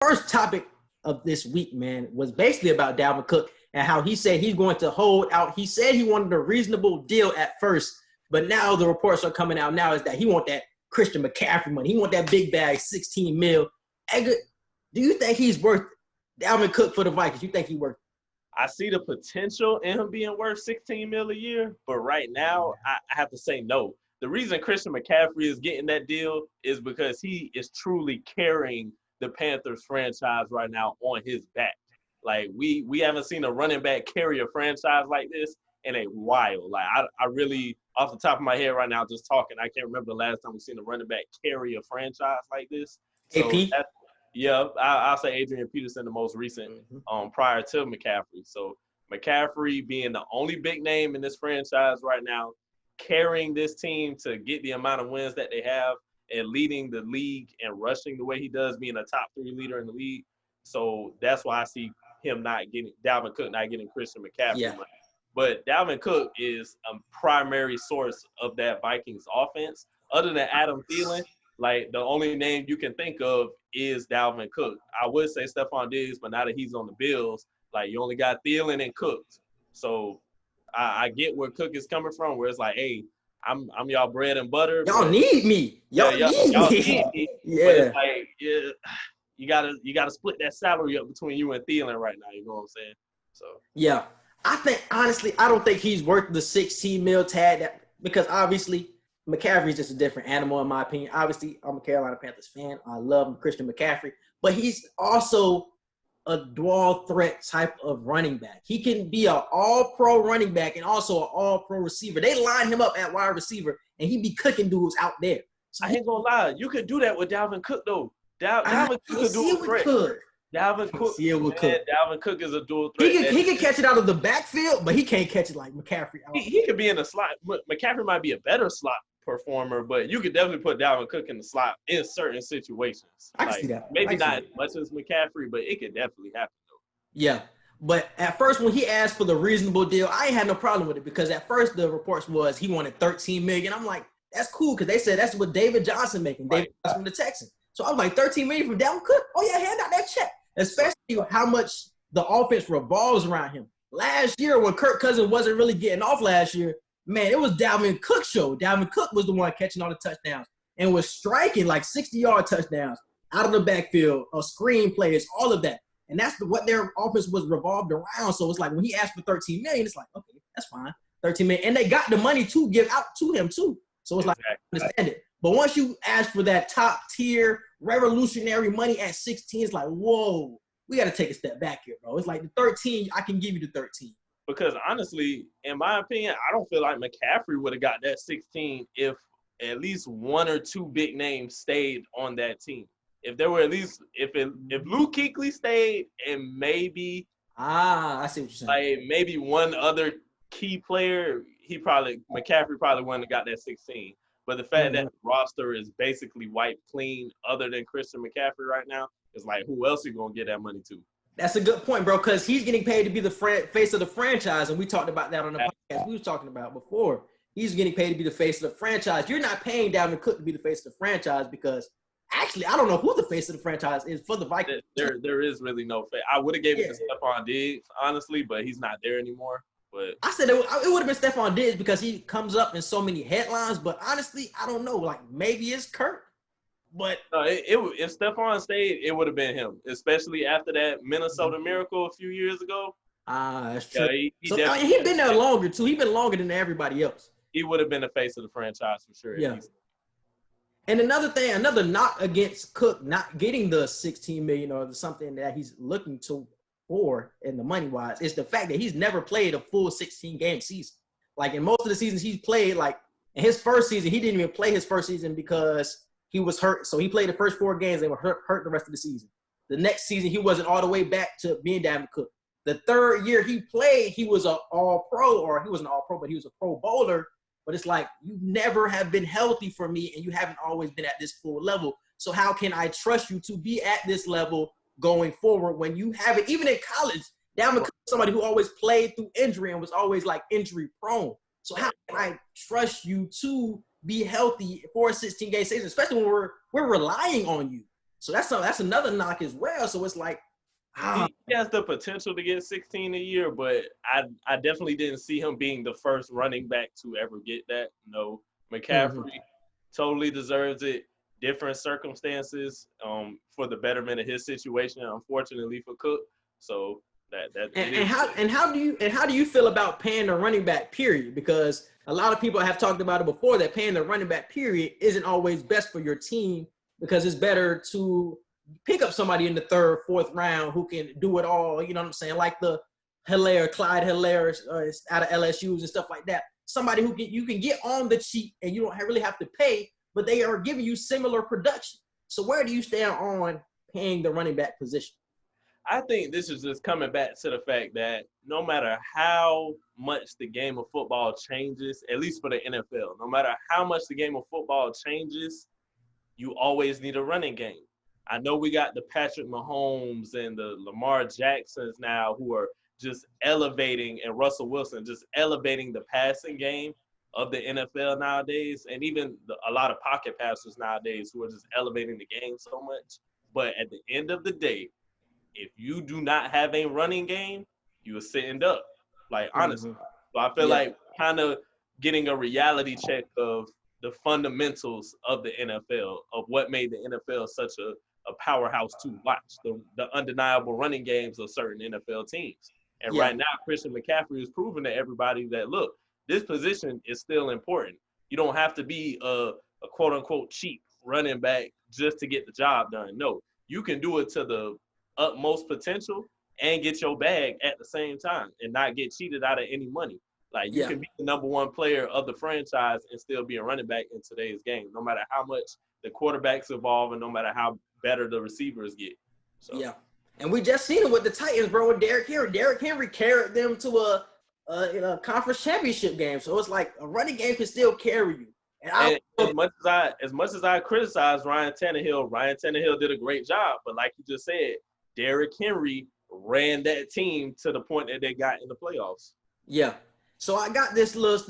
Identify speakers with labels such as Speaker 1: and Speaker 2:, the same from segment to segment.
Speaker 1: First topic of this week, man, was basically about Dalvin Cook and how he said he's going to hold out. He said he wanted a reasonable deal at first, but now the reports are coming out now is that he want that Christian McCaffrey money. He want that big bag, $16 million. Edgar, do you think he's worth Dalvin Cook for the Vikings? You think he's worth it?
Speaker 2: I see the potential in him being worth $16 million a year, but right now I have to say no. The reason Christian McCaffrey is getting that deal is because he is truly carrying the Panthers franchise right now on his back. Like, we haven't seen a running back carry a franchise like this in a while. Like, I really, off the top of my head right now, just talking, I can't remember the last time we've seen a running back carry a franchise like this. So
Speaker 1: AP?
Speaker 2: Yeah, I'll say Adrian Peterson, the most recent, prior to McCaffrey. So McCaffrey being the only big name in this franchise right now, carrying this team to get the amount of wins that they have, and leading the league and rushing the way he does, being a top 3 leader in the league. So that's why I see him Dalvin Cook not getting Christian McCaffrey.
Speaker 1: Yeah.
Speaker 2: But Dalvin Cook is a primary source of that Vikings offense. Other than Adam Thielen, like, the only name you can think of is Dalvin Cook. I would say Stephon Diggs, but now that he's on the Bills, like, you only got Thielen and Cook. So I get where Cook is coming from, where it's like, hey, I'm y'all bread and butter.
Speaker 1: Y'all need me. Y'all need me. Yeah.
Speaker 2: But it's like, yeah, you gotta split that salary up between you and Thielen right now. You know what I'm saying? So
Speaker 1: yeah, I think honestly, I don't think he's worth the $16 million tag because obviously McCaffrey's just a different animal in my opinion. Obviously, I'm a Carolina Panthers fan. I love Christian McCaffrey, but he's also a dual threat type of running back. He can be an all-pro running back and also an all-pro receiver. They line him up at wide receiver, and he be cooking dudes out there. So
Speaker 2: I ain't gonna lie, you could do that with Dalvin Cook though. Dalvin Cook could do a threat. Dalvin Cook is a dual threat.
Speaker 1: He can catch it out of the backfield, but he can't catch it like McCaffrey.
Speaker 2: He could be in the slot. McCaffrey might be a better slot performer, but you could definitely put Dalvin Cook in the slot in certain situations.
Speaker 1: I can see that.
Speaker 2: Maybe not as much as McCaffrey, but it could definitely happen though.
Speaker 1: Yeah, but at first when he asked for the reasonable deal, I ain't had no problem with it because at first the reports was he wanted $13 million. I'm like, that's cool because they said that's what David Johnson making.
Speaker 2: Right.
Speaker 1: David Johnson from the Texans. So I was like, $13 million from Dalvin Cook? Oh yeah, hand out that check. Especially how much the offense revolves around him. Last year when Kirk Cousins wasn't really getting off last year, man, it was Dalvin Cook's show. Dalvin Cook was the one catching all the touchdowns and was striking like 60-yard touchdowns out of the backfield, screen plays, all of that. And that's what their offense was revolved around. So it's like when he asked for $13 million, it's like, okay, that's fine, $13 million. And they got the money to give out to him too. So it's like, I understand it. But once you ask for that top-tier revolutionary money at 16, it's like, whoa, we got to take a step back here, bro. It's like the 13, I can give you the 13.
Speaker 2: Because honestly, in my opinion, I don't feel like McCaffrey would have got that 16 if at least one or two big names stayed on that team. If there were at least if Luke Kuechly stayed and maybe
Speaker 1: I see what you're saying.
Speaker 2: Like maybe one other key player, McCaffrey probably wouldn't have got that 16. But the fact that the roster is basically wiped clean other than Christian McCaffrey right now, it's like who else are you gonna get that money to?
Speaker 1: That's a good point, bro, because he's getting paid to be the face of the franchise, and we talked about that on the podcast we was talking about before. He's getting paid to be the face of the franchise. You're not paying Dalvin Cook to be the face of the franchise because actually, I don't know who the face of the franchise is for the Vikings.
Speaker 2: There is really no face. I would have gave it to Stephon Diggs, honestly, but he's not there anymore. But I
Speaker 1: said it would have been Stephon Diggs because he comes up in so many headlines, but honestly, I don't know. Like, maybe it's Kirk. But
Speaker 2: if Stephon stayed, it would have been him, especially after that Minnesota Miracle a few years ago.
Speaker 1: That's true.
Speaker 2: Yeah,
Speaker 1: he's been there longer, too. He's been longer than everybody else.
Speaker 2: He would have been the face of the franchise for sure.
Speaker 1: Yeah. And another knock against Cook not getting the $16 million or something that he's looking for in the money-wise is the fact that he's never played a full 16-game season. Like, in most of the seasons he's played, like, in his first season, he didn't even play his first season because he was hurt. So he played the first 4 games and were hurt the rest of the season. The next season, he wasn't all the way back to being Dalvin Cook. The third year he played, he was an all-pro, or he wasn't an all-pro, but he was a pro bowler. But it's like, you never have been healthy for me, and you haven't always been at this full level. So how can I trust you to be at this level going forward when you haven't? Even in college, Dalvin Cook was somebody who always played through injury and was always, like, injury-prone. So how can I trust you to be healthy for a 16-game season, especially when we're relying on you? So that's another knock as well. So it's like,
Speaker 2: he has the potential to get 16 a year, but I definitely didn't see him being the first running back to ever get that. No, McCaffrey totally deserves it. Different circumstances for the betterment of his situation, unfortunately for Cook. So
Speaker 1: how do you feel about paying the running back period? Because a lot of people have talked about it before that paying the running back period isn't always best for your team because it's better to pick up somebody in the third, fourth round who can do it all. You know what I'm saying? Like the Clyde Hilaire out of LSU's and stuff like that. Somebody who you can get on the cheap and you don't really have to pay, but they are giving you similar production. So where do you stand on paying the running back position?
Speaker 2: I think this is just coming back to the fact that no matter how much the game of football changes, at least for the NFL, no matter how much the game of football changes, you always need a running game. I know we got the Patrick Mahomes and the Lamar Jacksons now who are just elevating, and Russell Wilson just elevating the passing game of the NFL nowadays, and even a lot of pocket passers nowadays who are just elevating the game so much. But at the end of the day, if you do not have a running game, you are sitting up. Like, honestly. So I feel like kind of getting a reality check of the fundamentals of the NFL, of what made the NFL such a powerhouse to watch, the undeniable running games of certain NFL teams. And right now, Christian McCaffrey is proving to everybody that, look, this position is still important. You don't have to be a quote-unquote cheap running back just to get the job done. No, you can do it to the utmost potential and get your bag at the same time and not get cheated out of any money. Like, you can be the number one player of the franchise and still be a running back in today's game, no matter how much the quarterbacks evolve and no matter how better the receivers get. So.
Speaker 1: Yeah. And we just seen it with the Titans, bro, with Derrick Henry. Derrick Henry carried them to a conference championship game. So it's like a running game can still carry you.
Speaker 2: And as much as I criticize Ryan Tannehill did a great job. But like you just said, Derrick Henry ran that team to the point that they got in the playoffs.
Speaker 1: Yeah. So I got this little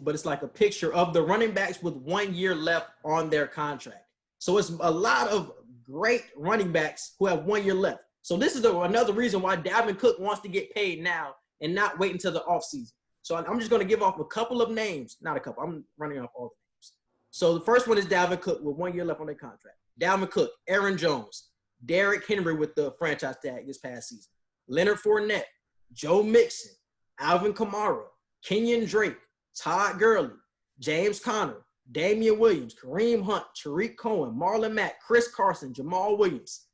Speaker 1: but it's like a picture of the running backs with 1 year left on their contract. So it's a lot of great running backs who have 1 year left. So this is another reason why Dalvin Cook wants to get paid now and not wait until the offseason. So I'm just going to give off a couple of names. Not a couple. I'm running off all the names. So the first one is Dalvin Cook with 1 year left on their contract. Dalvin Cook, Aaron Jones, Derrick Henry with the franchise tag this past season, Leonard Fournette, Joe Mixon, Alvin Kamara, Kenyon Drake, Todd Gurley, James Conner, Damian Williams, Kareem Hunt, Tariq Cohen, Marlon Mack, Chris Carson, Jamal Williams.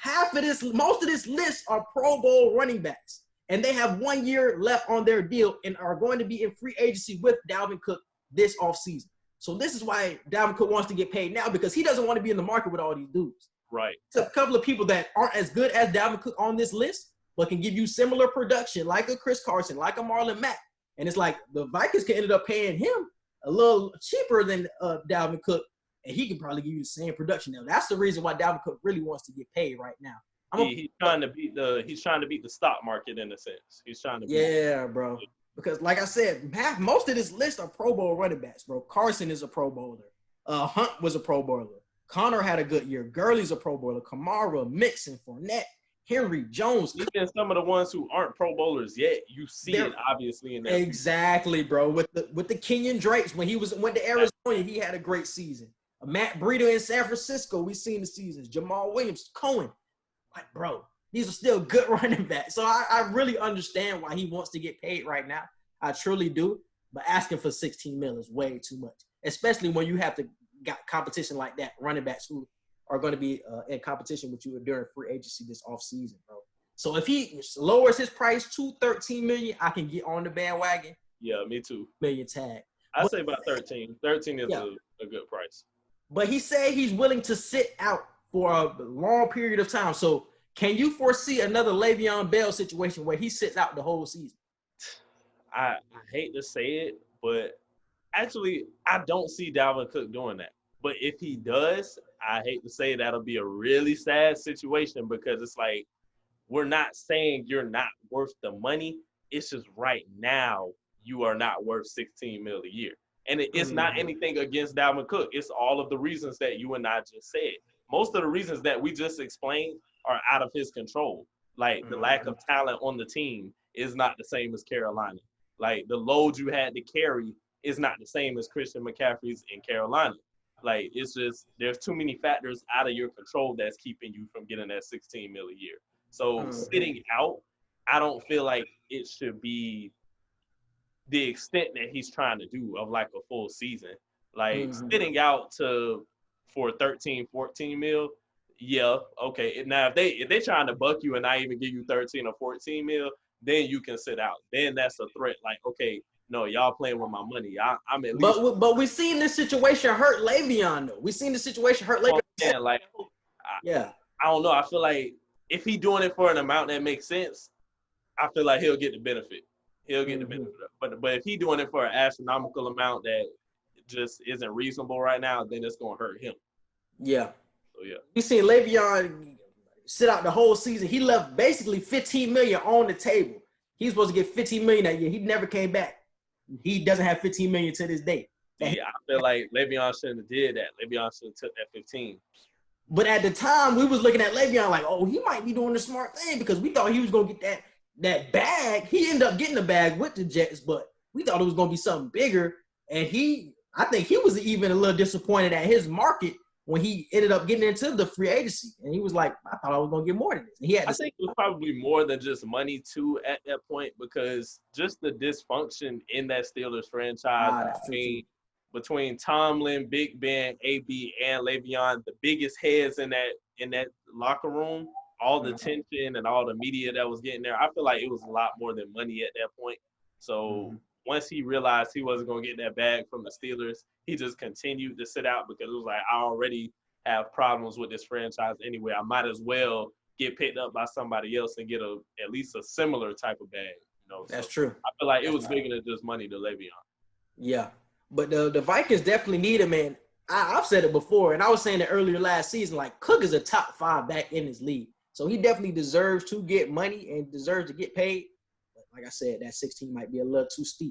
Speaker 1: Most of this list are Pro Bowl running backs, and they have 1 year left on their deal and are going to be in free agency with Dalvin Cook this offseason. So this is why Dalvin Cook wants to get paid now, because he doesn't want to be in the market with all these dudes.
Speaker 2: Right.
Speaker 1: There's a couple of people that aren't as good as Dalvin Cook on this list, but can give you similar production, like a Chris Carson, like a Marlon Mack. And it's like the Vikings can end up paying him a little cheaper than Dalvin Cook, and he can probably give you the same production. Now, that's the reason why Dalvin Cook really wants to get paid right now.
Speaker 2: He's trying to beat the stock market in a sense. He's trying to
Speaker 1: bro. Because like I said, most of this list are Pro Bowl running backs, bro. Carson is a Pro Bowler. Hunt was a Pro Bowler. Connor had a good year. Gurley's a Pro Bowler. Kamara, Mixon, Fournette, Henry, Jones.
Speaker 2: Even some of the ones who aren't Pro Bowlers yet, you see it obviously in that.
Speaker 1: Exactly, bro. With the Kenyon Drakes, when he went to Arizona, he had a great season. Matt Breida in San Francisco, we seen the seasons. Jamal Williams, Cohen. Like, bro, these are still good running backs. So I really understand why he wants to get paid right now. I truly do. But asking for $16 million is way too much, especially when you have to got competition like that, running backs who are going to be in competition with you during free agency this offseason, bro. So if he lowers his price to $13 million, I can get on the bandwagon.
Speaker 2: Yeah, me too.
Speaker 1: Million tag.
Speaker 2: I'd say about 13. 13 is a good price.
Speaker 1: But he said he's willing to sit out for a long period of time. So can you foresee another Le'Veon Bell situation where he sits out the whole season?
Speaker 2: I hate to say it, but actually, I don't see Dalvin Cook doing that. But if he does, I hate to say that'll be a really sad situation, because it's like, we're not saying you're not worth the money. It's just right now you are not worth $16 million a year. And it's not anything against Dalvin Cook. It's all of the reasons that you and I just said. most of the reasons that we just explained are out of his control. Like, the lack of talent on the team is not the same as Carolina. Like, the load you had to carry is not the same as Christian McCaffrey's in Carolina. Like, it's just, there's too many factors out of your control that's keeping you from getting that $16 million a year. So sitting out, I don't feel like it should be the extent that he's trying to do of like a full season. Like, sitting out for 13, 14 mil, yeah, okay. Now, if they trying to buck you and not even give you 13 or 14 mil, then you can sit out. Then that's a threat. Like, okay, no, y'all playing with my money. I'm at least.
Speaker 1: But we seen this situation hurt Le'Veon though. We seen the situation hurt Le'Veon.
Speaker 2: Yeah, like, I don't know. I feel like if he doing it for an amount that makes sense, I feel like he'll get the benefit. He'll get the benefit. But if he doing it for an astronomical amount that just isn't reasonable right now, then it's gonna hurt him.
Speaker 1: Yeah.
Speaker 2: So yeah.
Speaker 1: We seen Le'Veon sit out the whole season. He left basically $15 million on the table. He's supposed to get $15 million that year. He never came back. He doesn't have $15 million to this day.
Speaker 2: Yeah, I feel like Le'Veon shouldn't have did that. Le'Veon should have took that 15.
Speaker 1: But at the time, we was looking at Le'Veon like, oh, he might be doing the smart thing because we thought he was gonna get that bag. He ended up getting the bag with the Jets, but we thought it was gonna be something bigger. And I think he was even a little disappointed at his market when he ended up getting into the free agency. And he was like, I thought I was going to get more than this.
Speaker 2: I think it was probably more than just money, too, at that point, because just the dysfunction in that Steelers franchise between Tomlin, Big Ben, AB, and Le'Veon, the biggest heads in that locker room, all the tension and all the media that was getting there, I feel like it was a lot more than money at that point. So once he realized he wasn't going to get that bag from the Steelers, he just continued to sit out because it was like, I already have problems with this franchise anyway. I might as well get picked up by somebody else and get at least a similar type of bag.
Speaker 1: That's true.
Speaker 2: I feel like it was bigger than just money to Le'Veon.
Speaker 1: Yeah, but the Vikings definitely need him, man. I've said it before, and I was saying it earlier last season, like Cook is a top 5 back in his league. So he definitely deserves to get money and deserves to get paid. But like I said, that 16 might be a little too steep.